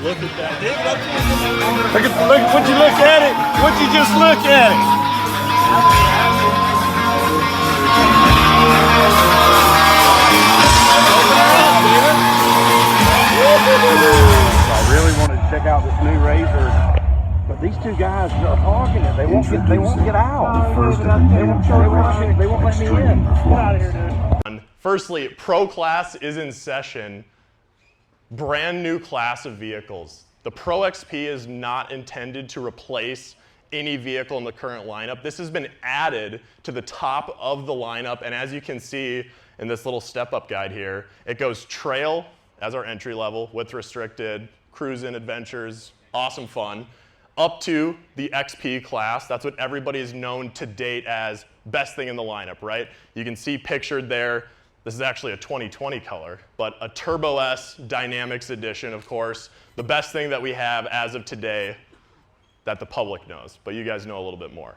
Look at that. David, up to look, would you look at it? Would you just look at it? I really wanted to check out this new RZR, but these two guys are hogging it. They won't get out. They won't let me in. Get out of here, dude. Firstly, Pro Class is in session. Brand new class of vehicles. The Pro XP is not intended to replace any vehicle in the current lineup. This has been added to the top of the lineup, and as you can see in this little step-up guide here, it goes trail as our entry level, width restricted, cruising adventures, awesome fun, up to the XP class. That's what everybody is known to date as best thing in the lineup, right? You can see pictured there, this is actually a 2020 color, but a Turbo S Dynamics Edition, of course, the best thing that we have as of today that the public knows, but you guys know a little bit more.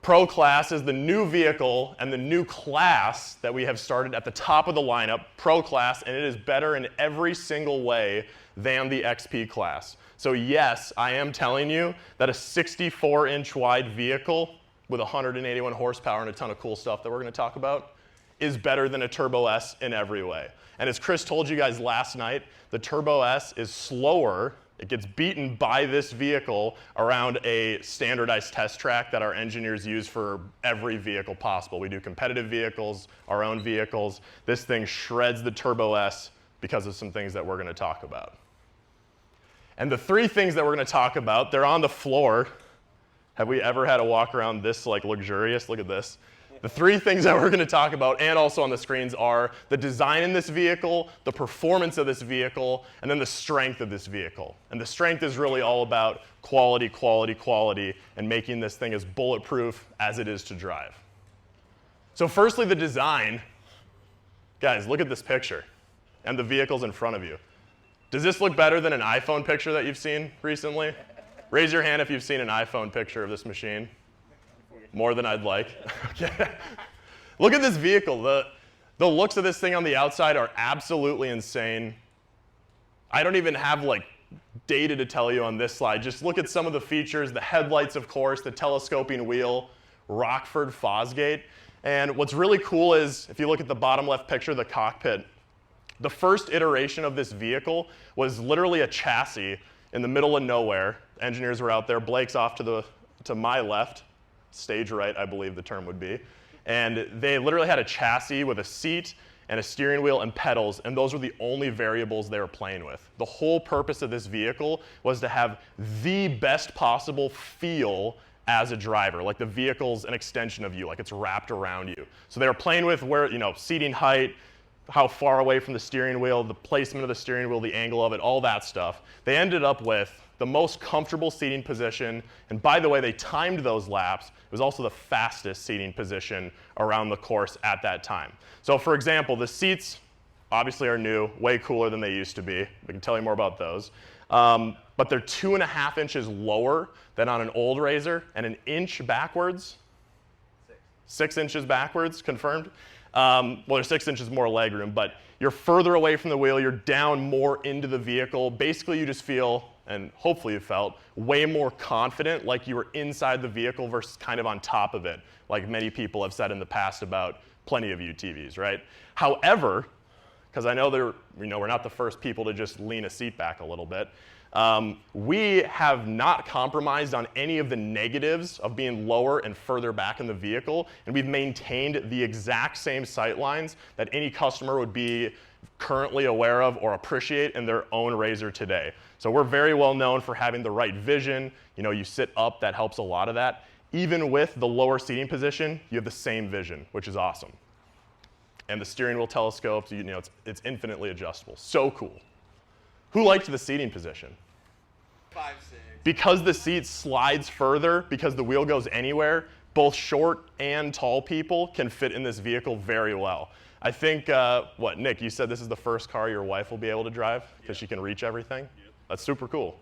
Pro Class is the new vehicle and the new class that we have started at the top of the lineup, Pro Class, and it is better in every single way than the XP class. So yes, I am telling you that a 64-inch wide vehicle with 181 horsepower and a ton of cool stuff that we're going to talk about is better than a Turbo S in every way. And as Chris told you guys last night, the Turbo S is slower. It gets beaten by this vehicle around a standardized test track that our engineers use for every vehicle possible. We do competitive vehicles, our own vehicles. This thing shreds the Turbo S because of some things that we're going to talk about. And the three things that we're going to talk about, they're on the floor. Have we ever had a walk around this like luxurious? Look at this. The three things that we're going to talk about and also on the screens are the design in this vehicle, the performance of this vehicle, and then the strength of this vehicle. And the strength is really all about quality, quality, quality, and making this thing as bulletproof as it is to drive. So firstly, the design. Guys, look at this picture and the vehicles in front of you. Does this look better than an iPhone picture that you've seen recently? Raise your hand if you've seen an iPhone picture of this machine. More than I'd like. Okay. Look at this vehicle. The looks of this thing on the outside are absolutely insane. I don't even have like data to tell you on this slide. Just look at some of the features, the headlights, of course, the telescoping wheel, Rockford Fosgate. And what's really cool is, if you look at the bottom left picture, the cockpit, the first iteration of this vehicle was literally a chassis in the middle of nowhere. Engineers were out there. Blake's off to my left. Stage right, I believe the term would be. And they literally had a chassis with a seat and a steering wheel and pedals, and those were the only variables they were playing with. The whole purpose of this vehicle was to have the best possible feel as a driver, like the vehicle's an extension of you, like it's wrapped around you. So they were playing with where, seating height, how far away from the steering wheel, the placement of the steering wheel, the angle of it, all that stuff. They ended up with the most comfortable seating position, and by the way, they timed those laps. It was also the fastest seating position around the course at that time. So for example, the seats obviously are new, way cooler than they used to be. We can tell you more about those. But they're 2.5 inches lower than on an old RZR, and an inch backwards. 6 inches backwards, confirmed. Well, there's 6 inches more legroom, but you're further away from the wheel, you're down more into the vehicle. Basically, you just feel, and hopefully you felt, way more confident, like you were inside the vehicle versus kind of on top of it, like many people have said in the past about plenty of UTVs, right? However, because I know we're not the first people to just lean a seat back a little bit, we have not compromised on any of the negatives of being lower and further back in the vehicle, and we've maintained the exact same sight lines that any customer would be currently aware of or appreciate in their own RZR today. So we're very well known for having the right vision. You sit up, that helps a lot of that. Even with the lower seating position, you have the same vision, which is awesome. And the steering wheel telescopes, it's infinitely adjustable. So cool. Who liked the seating position? 5'6". Because the seat slides further, because the wheel goes anywhere, both short and tall people can fit in this vehicle very well. I think, Nick, you said this is the first car your wife will be able to drive because she can reach everything? Yep. That's super cool.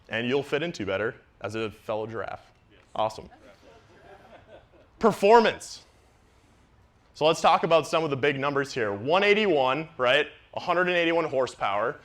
And you'll fit into better as a fellow giraffe. Yes. Awesome. Performance. So let's talk about some of the big numbers here. 181, right? 181 horsepower.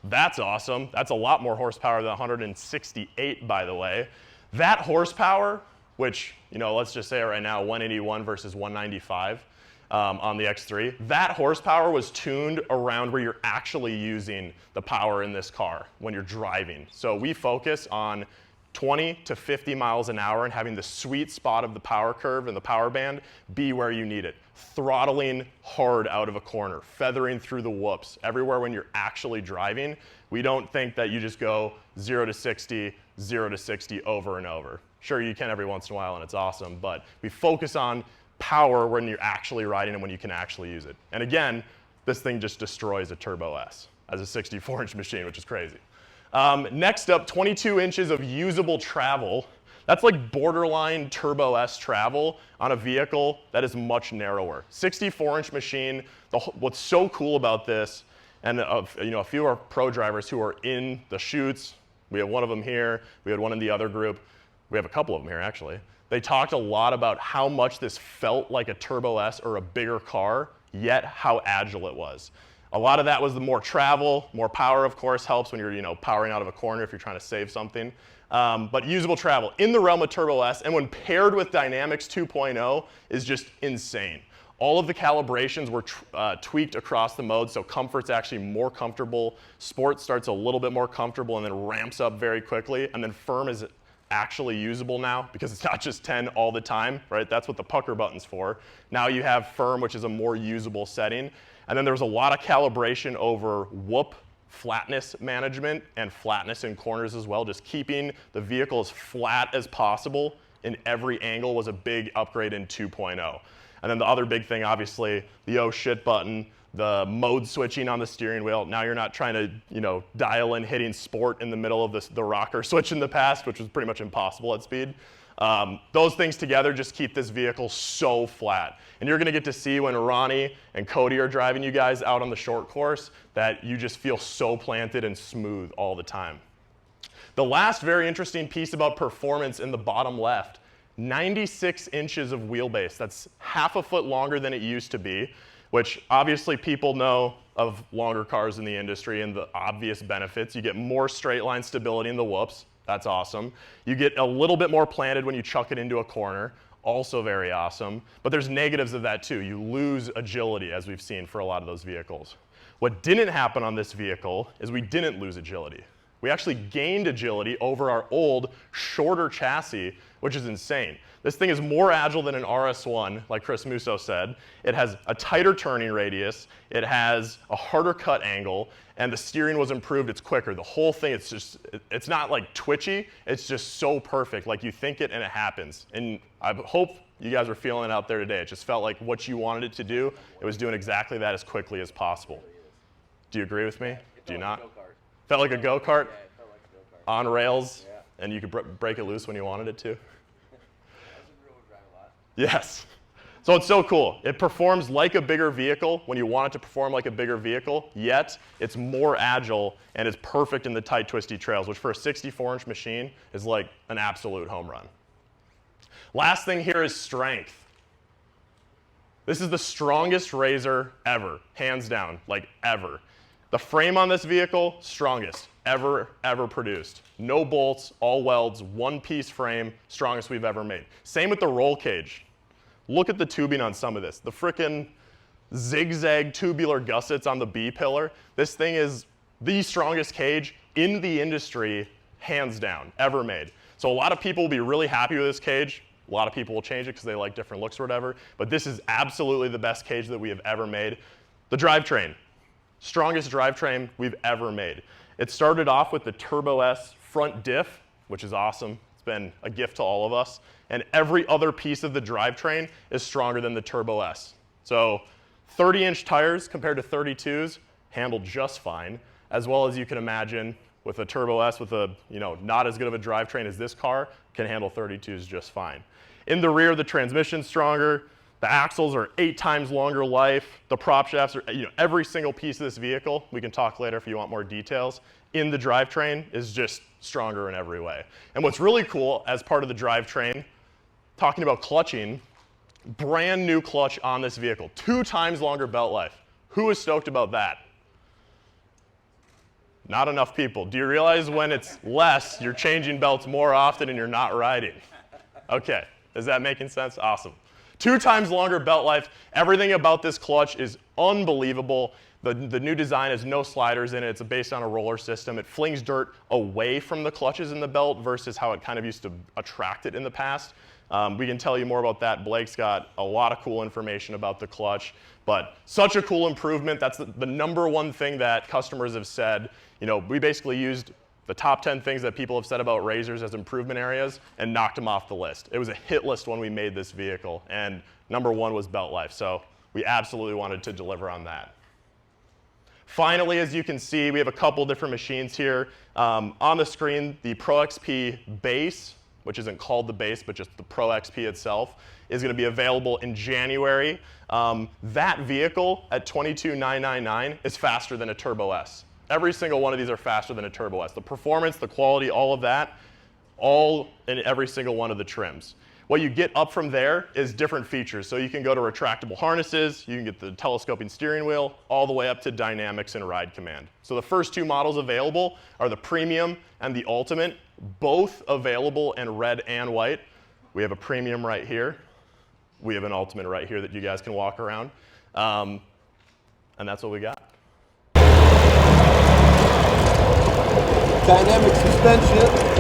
That's awesome. That's a lot more horsepower than 168, by the way. That horsepower, which, let's just say right now, 181 versus 195 on the X3, that horsepower was tuned around where you're actually using the power in this car when you're driving. So we focus on 20 to 50 miles an hour and having the sweet spot of the power curve and the power band be where you need it. Throttling hard out of a corner, feathering through the whoops, everywhere when you're actually driving. We don't think that you just go 0 to 60, 0 to 60 over and over. Sure, you can every once in a while and it's awesome, but we focus on power when you're actually riding and when you can actually use it. And again, this thing just destroys a Turbo S as a 64-inch machine, which is crazy. Next up, 22 inches of usable travel. That's like borderline Turbo S travel on a vehicle that is much narrower. 64-inch machine. What's so cool about this, and a few of our pro drivers who are in the chutes, we have one of them here, we had one in the other group, we have a couple of them here actually. They talked a lot about how much this felt like a Turbo S or a bigger car, yet how agile it was. A lot of that was the more travel, more power, of course, helps when you're powering out of a corner if you're trying to save something. But usable travel in the realm of Turbo S, and when paired with Dynamics 2.0, is just insane. All of the calibrations were tweaked across the modes, so comfort's actually more comfortable. Sport starts a little bit more comfortable and then ramps up very quickly, and then firm is actually usable now because it's not just 10 all the time, right? That's what the pucker button's for. Now you have firm, which is a more usable setting. And then there was a lot of calibration over whoop, flatness management, and flatness in corners as well. Just keeping the vehicle as flat as possible in every angle was a big upgrade in 2.0. And then the other big thing, obviously, the oh shit button, the mode switching on the steering wheel. Now you're not trying to dial in hitting sport in the middle of the rocker switch in the past, which was pretty much impossible at speed. Those things together just keep this vehicle so flat. And you're gonna get to see when Ronnie and Cody are driving you guys out on the short course that you just feel so planted and smooth all the time. The last very interesting piece about performance in the bottom left, 96 inches of wheelbase. That's half a foot longer than it used to be, which obviously people know of longer cars in the industry and the obvious benefits. You get more straight line stability in the whoops. That's awesome. You get a little bit more planted when you chuck it into a corner. Also very awesome. But there's negatives of that too. You lose agility, as we've seen for a lot of those vehicles. What didn't happen on this vehicle is we didn't lose agility. We actually gained agility over our old, shorter chassis, which is insane. This thing is more agile than an RS1, like Chris Musso said. It has a tighter turning radius, it has a harder cut angle, and the steering was improved, it's quicker. The whole thing, it's not like twitchy, it's just so perfect, like you think it and it happens. And I hope you guys are feeling it out there today. It just felt like what you wanted it to do, it was doing exactly that as quickly as possible. Do you agree with me? Do you not? Felt like a go-kart? Yeah, it felt like a go-kart. On rails, Yeah. and you could break it loose when you wanted it to? Drive a lot. Yes. So it's so cool. It performs like a bigger vehicle when you want it to perform like a bigger vehicle, yet it's more agile and it's perfect in the tight, twisty trails, which for a 64-inch machine is like an absolute home run. Last thing here is strength. This is the strongest RZR ever, hands down, like ever. The frame on this vehicle, strongest ever produced. No bolts, all welds, one-piece frame, strongest we've ever made. Same with the roll cage. Look at the tubing on some of this. The frickin' zigzag tubular gussets on the B-pillar. This thing is the strongest cage in the industry, hands down, ever made. So a lot of people will be really happy with this cage. A lot of people will change it because they like different looks or whatever. But this is absolutely the best cage that we have ever made. The drivetrain. Strongest drivetrain we've ever made. It started off with the Turbo S front diff, which is awesome. It's been a gift to all of us. And every other piece of the drivetrain is stronger than the Turbo S. So 30-inch tires compared to 32s handled just fine, as well as you can imagine with a Turbo S with a not as good of a drivetrain as this car, can handle 32s just fine. In the rear, the transmission's stronger. The axles are 8 times longer life. The prop shafts are, every single piece of this vehicle, we can talk later if you want more details, in the drivetrain is just stronger in every way. And what's really cool as part of the drivetrain, talking about clutching, brand new clutch on this vehicle, 2 times longer belt life. Who is stoked about that? Not enough people. Do you realize when it's less, you're changing belts more often and you're not riding? Okay, is that making sense? Awesome. 2 times longer belt life. Everything about this clutch is unbelievable. The new design has no sliders in it. It's based on a roller system. It flings dirt away from the clutches in the belt versus how it kind of used to attract it in the past. We can tell you more about that. Blake's got a lot of cool information about the clutch, but such a cool improvement. That's the number one thing that customers have said. You know, we basically used the top 10 things that people have said about RZRs as improvement areas and knocked them off the list. It was a hit list when we made this vehicle, and number 1 was belt life, so we absolutely wanted to deliver on that. Finally, as you can see, we have a couple different machines here. On the screen, the Pro XP base, which isn't called the base, but just the Pro XP itself, is going to be available in January. That vehicle at $22,999 is faster than a Turbo S. Every single one of these are faster than a Turbo S. The performance, the quality, all of that, all in every single one of the trims. What you get up from there is different features. So you can go to retractable harnesses, you can get the telescoping steering wheel, all the way up to dynamics and ride command. So the first 2 models available are the Premium and the Ultimate, both available in red and white. We have a Premium right here. We have an Ultimate right here that you guys can walk around. And that's what we got. Dynamic suspension.